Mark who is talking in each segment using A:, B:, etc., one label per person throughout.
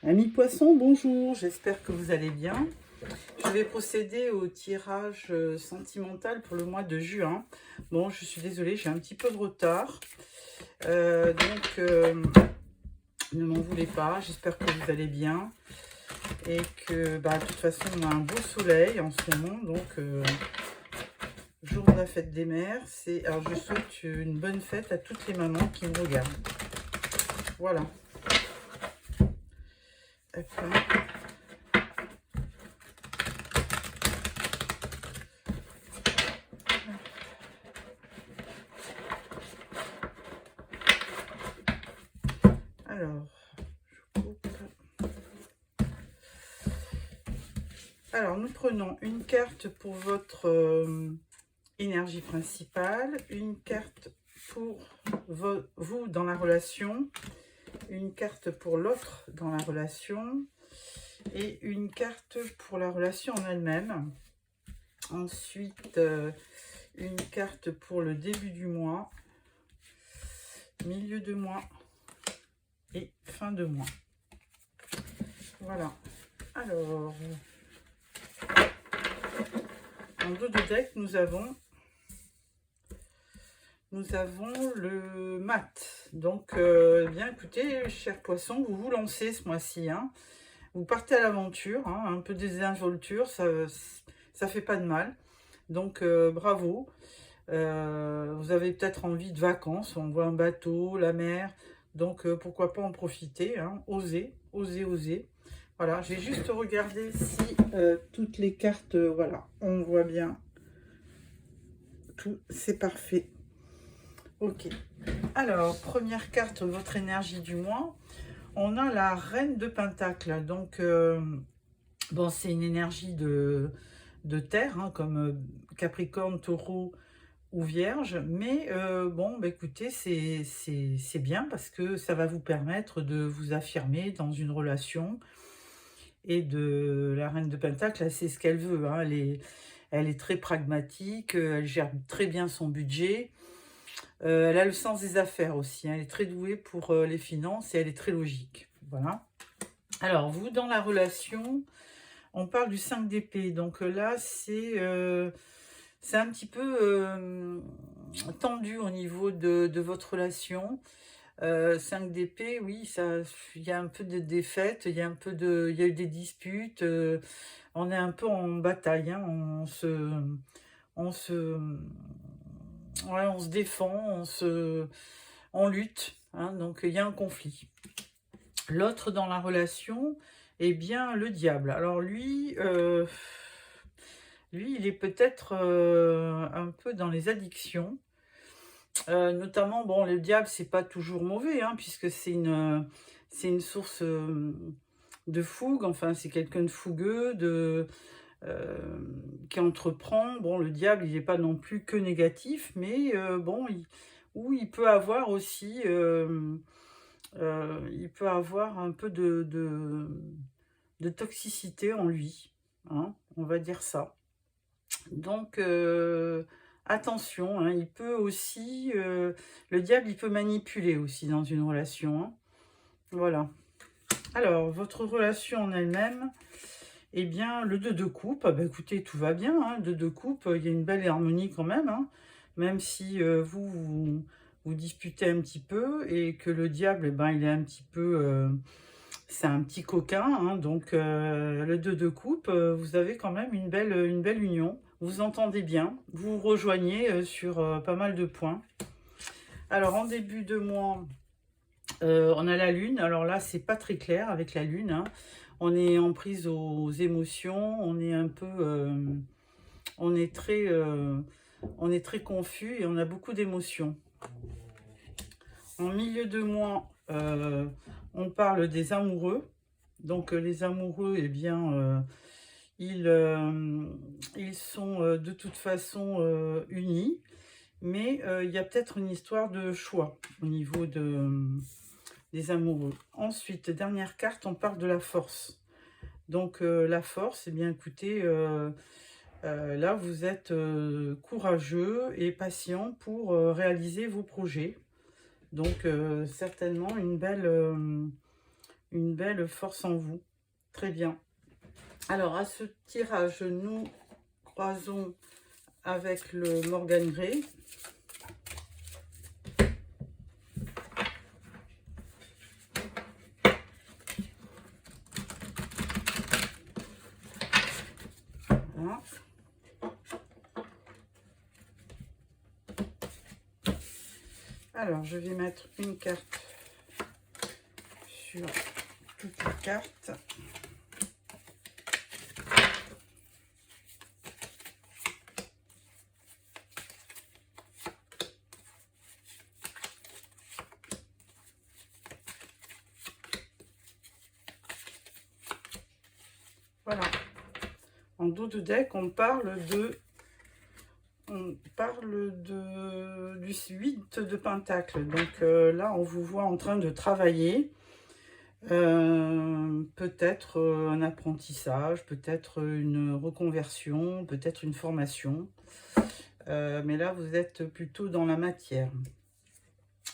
A: Amis poissons, bonjour, j'espère que vous allez bien. Je vais procéder au tirage sentimental pour le mois de juin. Bon, je suis désolée, j'ai un petit peu de retard. Ne m'en voulez pas, j'espère que vous allez bien. Et que, de toute façon, on a un beau soleil en ce moment. Donc, jour de la fête des mères. Alors, je souhaite une bonne fête à toutes les mamans qui me regardent. Voilà. Après, alors, je coupe. Alors, nous prenons une carte pour votre énergie principale, une carte pour vous dans la relation, une carte pour l'autre dans la relation et une carte pour la relation en elle-même. Ensuite, une carte pour le début du mois, milieu de mois et fin de mois. Voilà. Alors, en dos de deck, nous avons le mat. Donc, bien écoutez, chers poissons, vous vous lancez ce mois-ci. Hein. Vous partez à l'aventure, hein, un peu des involtures, ça fait pas de mal. Donc, bravo. Vous avez peut-être envie de vacances, on voit un bateau, la mer. Donc, pourquoi pas en profiter, hein, oser, oser, oser. Voilà, je vais juste regarder si toutes les cartes, voilà, on voit bien. Tout, c'est parfait. Ok. Alors, première carte, votre énergie du mois. On a la reine de Pentacle. Donc, bon, c'est une énergie de terre, hein, comme Capricorne, Taureau ou Vierge. Mais bon, écoutez, c'est bien parce que ça va vous permettre de vous affirmer dans une relation. Et de la reine de Pentacle, elle sait ce qu'elle veut. Hein. Elle est très pragmatique, elle gère très bien son budget. Elle a le sens des affaires aussi. Hein. Elle est très douée pour les finances et elle est très logique. Voilà. Alors, vous, dans la relation, on parle du 5 d'épée. Donc là, c'est un petit peu tendu au niveau de votre relation. 5 d'épée, oui, il y a un peu de défaite, il y a eu des disputes. On est un peu en bataille. Hein, on se défend, on lutte, hein, donc il y a un conflit. L'autre dans la relation, eh bien, le diable. Alors lui, il est peut-être un peu dans les addictions. Notamment, bon, le diable, c'est pas toujours mauvais, hein, puisque c'est une source de fougue. Enfin, c'est quelqu'un de fougueux, qui entreprend. Bon, le diable, il n'est pas non plus que négatif, mais bon, il peut avoir aussi, il peut avoir un peu de toxicité en lui, hein, on va dire ça. Donc, attention, hein, il peut aussi, le diable, il peut manipuler aussi dans une relation. Hein. Voilà. Alors, votre relation en elle-même, eh bien, le 2 de coupe, écoutez, tout va bien. Hein, 2 de coupe, il y a une belle harmonie quand même. Hein, même si vous disputez un petit peu et que le diable, il est un petit peu... c'est un petit coquin. Hein, donc, le 2 de coupe, vous avez quand même une belle union. Vous entendez bien. Vous vous rejoignez sur pas mal de points. Alors, en début de mois... on a la lune, alors là c'est pas très clair avec la lune, hein. On est en prise aux émotions, on est un peu, on est très confus et on a beaucoup d'émotions. En milieu de mois, on parle des amoureux, donc les amoureux, eh bien, ils sont de toute façon unis, mais il y a peut-être une histoire de choix au niveau des amoureux. Ensuite, dernière carte, on parle de la force. Donc, la force, eh bien, écoutez, là, vous êtes courageux et patient pour réaliser vos projets. Donc, certainement une belle force en vous. Très bien. Alors, à ce tirage, nous croisons avec le Morgan Grey. Voilà. Alors, je vais mettre une carte sur toutes les cartes. Voilà. En dos de deck, on parle du 8 de pentacle. Donc là, on vous voit en train de travailler. Peut-être un apprentissage, peut-être une reconversion, peut-être une formation. Mais là, vous êtes plutôt dans la matière.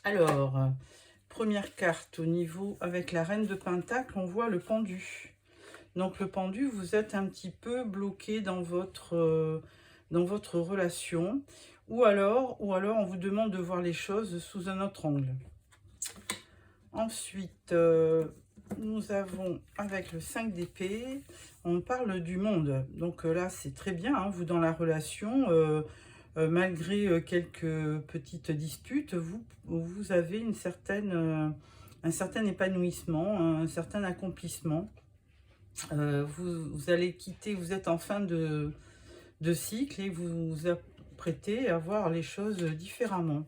A: Alors, première carte au niveau avec la reine de pentacle, on voit le pendu. Donc le pendu, vous êtes un petit peu bloqué dans votre relation. Ou alors on vous demande de voir les choses sous un autre angle. Ensuite, nous avons avec le 5 d'épée, on parle du monde. Donc là, c'est très bien, hein, vous dans la relation, malgré quelques petites disputes, vous avez un certain épanouissement, un certain accomplissement. Vous allez quitter, vous êtes en fin de cycle et vous vous apprêtez à voir les choses différemment.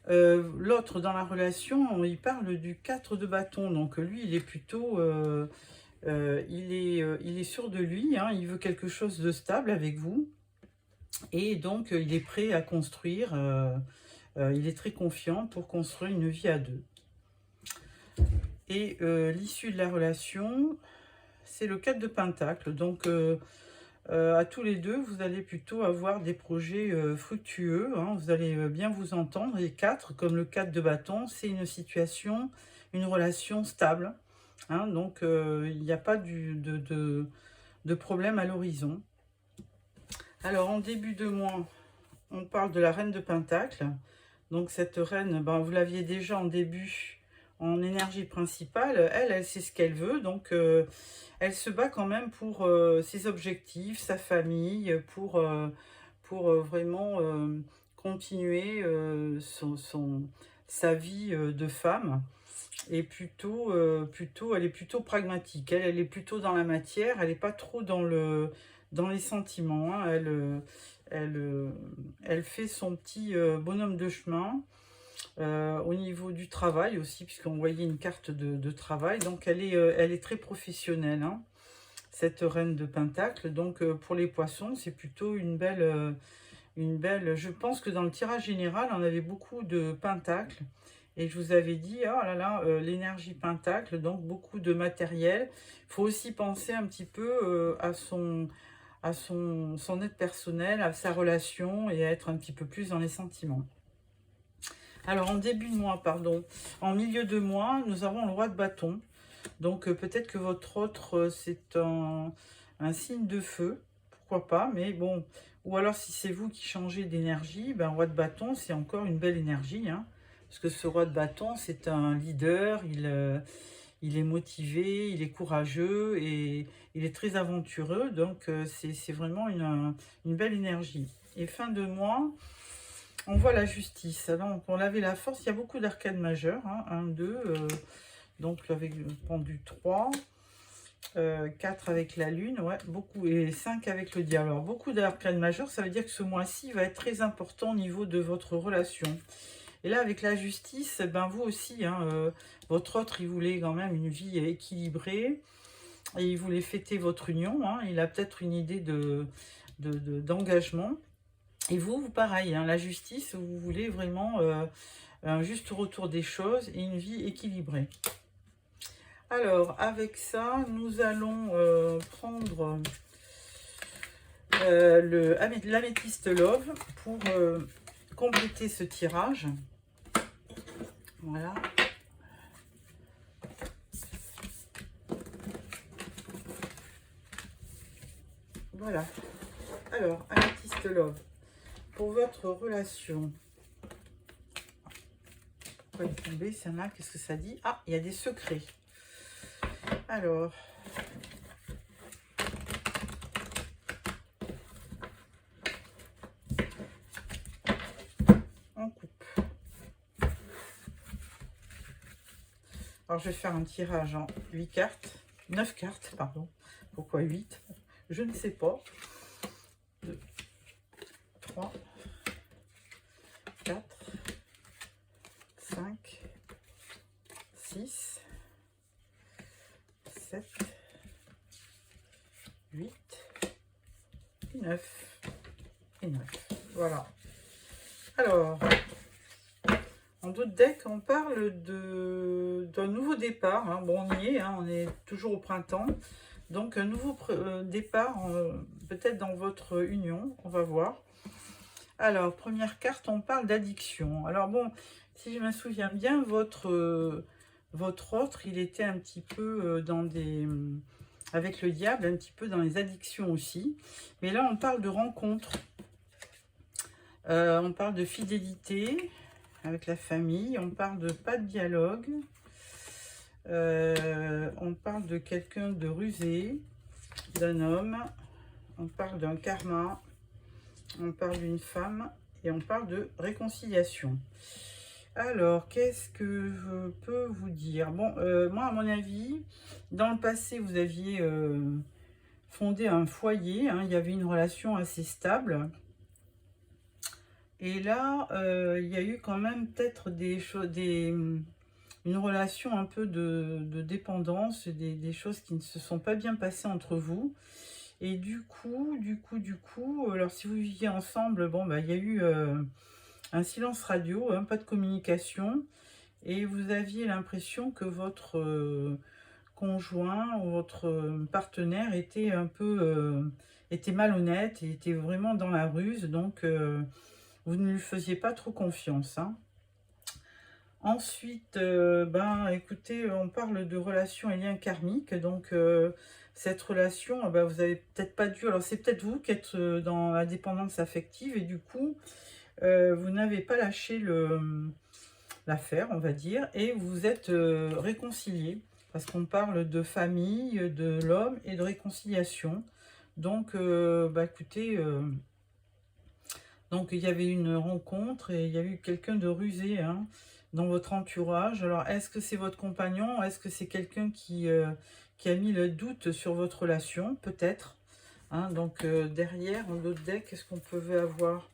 A: L'autre dans la relation, il parle du 4 de bâton, donc lui il est plutôt il est sûr de lui, hein, il veut quelque chose de stable avec vous et donc il est prêt à construire, il est très confiant pour construire une vie à deux. Et l'issue de la relation, c'est le 4 de pentacle, donc à tous les deux, vous allez plutôt avoir des projets fructueux, hein, vous allez bien vous entendre. Et 4, comme le 4 de bâton, c'est une situation, une relation stable. Hein, donc, il n'y a pas de problème à l'horizon. Alors, en début de mois, on parle de la reine de pentacle. Donc, cette reine, ben, vous l'aviez déjà en début, en énergie principale. Elle sait ce qu'elle veut, donc elle se bat quand même pour ses objectifs, sa famille, pour vraiment continuer sa vie de femme. Et plutôt, elle est plutôt pragmatique. Elle est plutôt dans la matière, elle n'est pas trop dans les sentiments. Hein. Elle fait son petit bonhomme de chemin. Au niveau du travail aussi, puisqu'on voyait une carte de travail, donc elle est très professionnelle, hein, cette reine de pentacle. Donc pour les poissons, c'est plutôt une belle, je pense que dans le tirage général, on avait beaucoup de pentacles, et je vous avais dit, oh là là, l'énergie pentacle, donc beaucoup de matériel. Il faut aussi penser un petit peu à son aide personnelle, à sa relation, et à être un petit peu plus dans les sentiments. Alors, en début de mois, pardon, en milieu de mois, nous avons le roi de bâton. Donc, peut-être que votre autre, c'est un signe de feu, pourquoi pas, mais bon, ou alors si c'est vous qui changez d'énergie, ben, roi de bâton, c'est encore une belle énergie, hein, parce que ce roi de bâton, c'est un leader, il est motivé, il est courageux et il est très aventureux, donc c'est vraiment une belle énergie. Et fin de mois, on voit la justice. Alors, on avait la force. Il y a beaucoup d'arcades majeures. Hein, 1, 2. Donc, avec le pendu 3. 4 avec la lune. Ouais, beaucoup. Et 5 avec le diable. Alors, beaucoup d'arcades majeures. Ça veut dire que ce mois-ci va être très important au niveau de votre relation. Et là, avec la justice, ben vous aussi, hein, votre autre, il voulait quand même une vie équilibrée. Et il voulait fêter votre union. Hein, il a peut-être une idée d'engagement. Et vous pareil, hein, la justice, vous voulez vraiment un juste retour des choses et une vie équilibrée. Alors, avec ça, nous allons prendre l'améthyste Love pour compléter ce tirage. Voilà. Voilà. Alors, Amethyst Love, pour votre relation. Pourquoi il est tombé, ça m'a, qu'est-ce que ça dit? Ah, il y a des secrets. Alors, on coupe. Alors, je vais faire un tirage en 8 cartes, 9 cartes, pardon. Pourquoi 8? Je ne sais pas. 2, 3, 4, 5, 6, 7, 8 et 9. Et 9. Voilà. Alors, en d'autres decks, on parle d'un nouveau départ. Hein. Bon, on y est, hein, on est toujours au printemps. Donc, un nouveau départ, peut-être dans votre union, on va voir. Alors, première carte, on parle d'addiction. Alors bon, si je me souviens bien, votre autre, il était un petit peu dans des... avec le diable, un petit peu dans les addictions aussi. Mais là, on parle de rencontre. On parle de fidélité avec la famille. On parle de pas de dialogue. On parle de quelqu'un de rusé, d'un homme. On parle d'un karma. On parle d'une femme et on parle de réconciliation. Alors, qu'est-ce que je peux vous dire? Bon, moi, à mon avis, dans le passé, vous aviez fondé un foyer. Hein, il y avait une relation assez stable. Et là, il y a eu quand même peut-être des choses, une relation un peu de dépendance, des choses qui ne se sont pas bien passées entre vous. Et du coup, alors si vous viviez ensemble, bon, bah, il y a eu un silence radio, hein, pas de communication, et vous aviez l'impression que votre conjoint ou votre partenaire était un peu était malhonnête, et était vraiment dans la ruse, donc vous ne lui faisiez pas trop confiance. Hein. Ensuite, ben, écoutez, on parle de relations et liens karmiques. Donc, cette relation, ben, vous avez peut-être pas dû... Alors, c'est peut-être vous qui êtes dans la dépendance affective. Et du coup, vous n'avez pas lâché l'affaire, on va dire. Et vous êtes réconciliés. Parce qu'on parle de famille, de l'homme et de réconciliation. Donc, bah, écoutez... donc, il y avait une rencontre et il y a eu quelqu'un de rusé, hein, dans votre entourage. Alors, est-ce que c'est votre compagnon? Est-ce que c'est quelqu'un qui a mis le doute sur votre relation? Peut-être. Hein, donc, derrière, en autre deck, qu'est-ce qu'on pouvait avoir?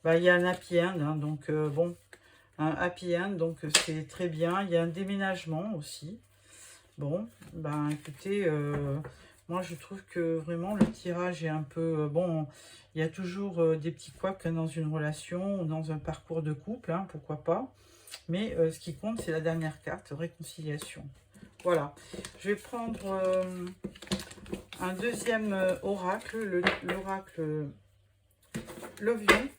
A: Bah, il y a un happy end. Hein, donc, bon, un happy end, donc c'est très bien. Il y a un déménagement aussi. Bon, ben, écoutez... moi, je trouve que vraiment le tirage est un peu... bon, il y a toujours des petits couacs dans une relation ou dans un parcours de couple, hein, pourquoi pas. Mais ce qui compte, c'est la dernière carte, réconciliation. Voilà. Je vais prendre un deuxième oracle, l'oracle Love You.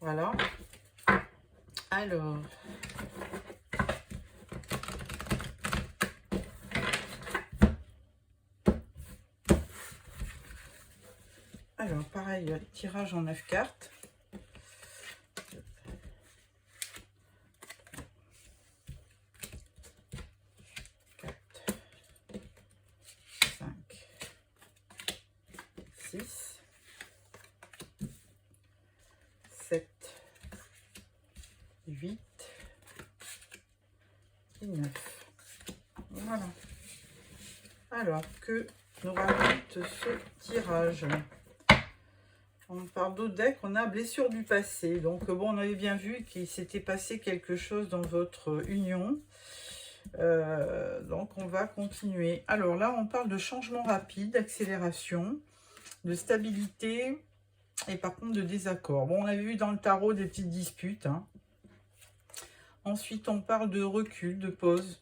A: Voilà. Alors... Alors, pareil, tirage en 9 cartes. 4, 5, 6, 7, 8 et 9. Voilà. Alors, que nous raconte ce tirage? On parle d'autres decks, on a blessure du passé. Donc, bon, on avait bien vu qu'il s'était passé quelque chose dans votre union. Donc, on va continuer. Alors là, on parle de changement rapide, d'accélération, de stabilité et par contre de désaccord. Bon, on avait vu dans le tarot des petites disputes. Hein. Ensuite, on parle de recul, de pause.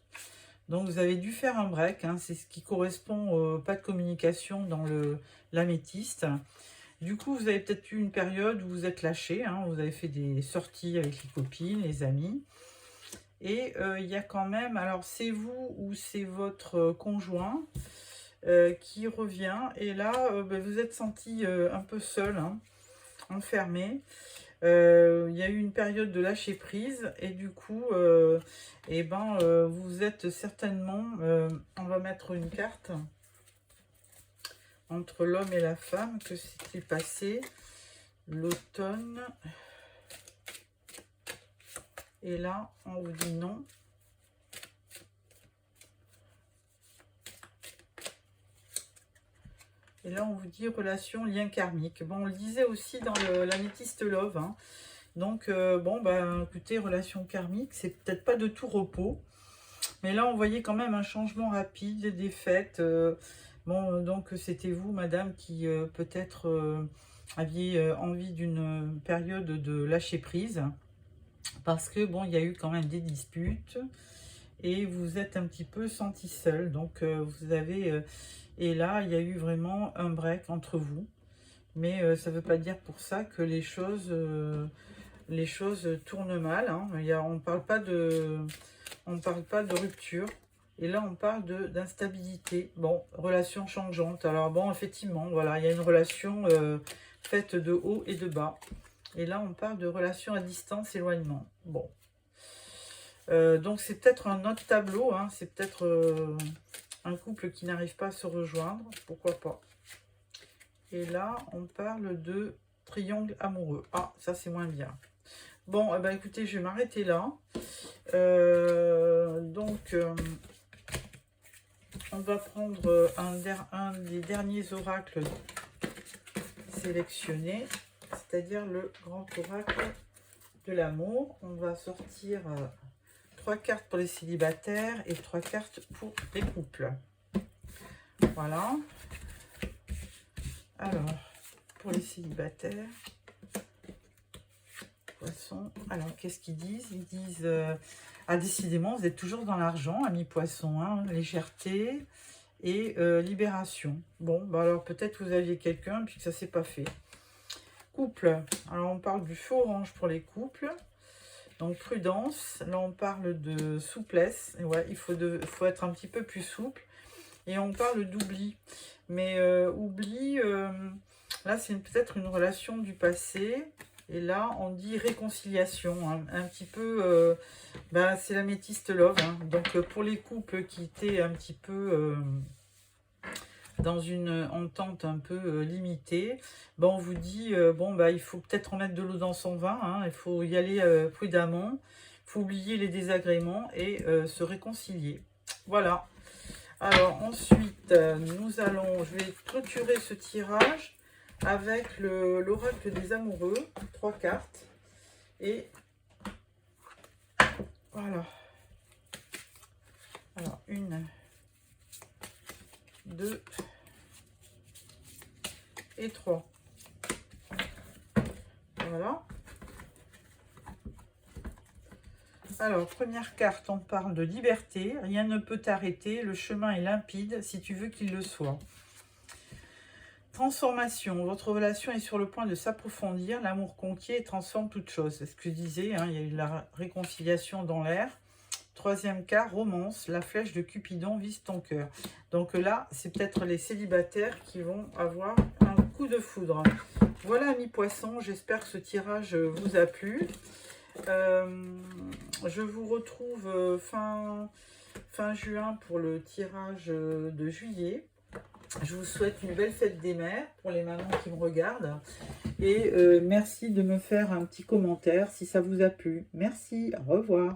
A: Donc, vous avez dû faire un break. Hein. C'est ce qui correspond pas de communication dans l'améthyste. Du coup, vous avez peut-être eu une période où vous êtes lâché, hein, vous avez fait des sorties avec les copines, les amis. Et il y a quand même, alors c'est vous ou c'est votre conjoint qui revient. Et là, ben, vous êtes senti un peu seul, hein, enfermé. Il y a eu une période de lâcher prise et du coup, eh ben, vous êtes certainement, on va mettre une carte entre l'homme et la femme. Que s'est-il passé? L'automne. Et là, on vous dit non. Et là, on vous dit relation, lien karmique. Bon, on le disait aussi dans l'améthyste love, hein. Donc, bon, bah, écoutez, relation karmique, c'est peut-être pas de tout repos. Mais là, on voyait quand même un changement rapide des fêtes. Bon, donc, c'était vous, madame, qui peut-être aviez envie d'une période de lâcher prise. Parce que, bon, il y a eu quand même des disputes. Et vous êtes un petit peu senti seul. Donc, vous avez... et là, il y a eu vraiment un break entre vous. Mais ça ne veut pas dire pour ça que les choses tournent mal, hein. On ne parle pas de rupture. Et là, on parle d'instabilité. Bon, relation changeante. Alors bon, effectivement, voilà, il y a une relation faite de haut et de bas. Et là, on parle de relation à distance, éloignement. Bon. Donc, c'est peut-être un autre tableau, hein. C'est peut-être un couple qui n'arrive pas à se rejoindre. Pourquoi pas. Et là, on parle de triangle amoureux. Ah, ça, c'est moins bien. Bon, eh ben, écoutez, je vais m'arrêter là. On va prendre un des derniers oracles sélectionnés, c'est-à-dire le grand oracle de l'amour. On va sortir 3 cartes pour les célibataires et 3 cartes pour les couples. Voilà. Alors, pour les célibataires, Poisson. Alors, qu'est-ce qu'ils disent? Ils disent, ah, décidément, vous êtes toujours dans l'argent, ami Poisson, hein, légèreté et libération. Bon, bah alors peut-être vous aviez quelqu'un puis que ça s'est pas fait. Couple. Alors, on parle du feu orange pour les couples. Donc, prudence. Là, on parle de souplesse. Et ouais, il faut être un petit peu plus souple. Et on parle d'oubli. Mais oubli, là, c'est peut-être une relation du passé. Et là, on dit réconciliation. Hein, un petit peu, bah, c'est l'améthyste love. Hein. Donc, pour les couples qui étaient un petit peu dans une entente un peu limitée, bah, on vous dit, bon, bah, il faut peut-être remettre de l'eau dans son vin. Hein, il faut y aller prudemment. Il faut oublier les désagréments et se réconcilier. Voilà. Alors ensuite, je vais clôturer ce tirage avec l'oracle des amoureux, 3 cartes. Et voilà. Alors, 1, 2 et 3. Voilà. Alors, première carte, on parle de liberté. Rien ne peut t'arrêter. Le chemin est limpide si tu veux qu'il le soit. Transformation. Votre relation est sur le point de s'approfondir. L'amour conquiert et transforme toute chose. C'est ce que je disais. Hein, il y a eu la réconciliation dans l'air. Troisième carte, romance. La flèche de Cupidon vise ton cœur. Donc là, c'est peut-être les célibataires qui vont avoir un coup de foudre. Voilà, amis poissons. J'espère que ce tirage vous a plu. Je vous retrouve fin juin pour le tirage de juillet. Je vous souhaite une belle fête des mères pour les mamans qui me regardent. Et merci de me faire un petit commentaire si ça vous a plu. Merci, au revoir.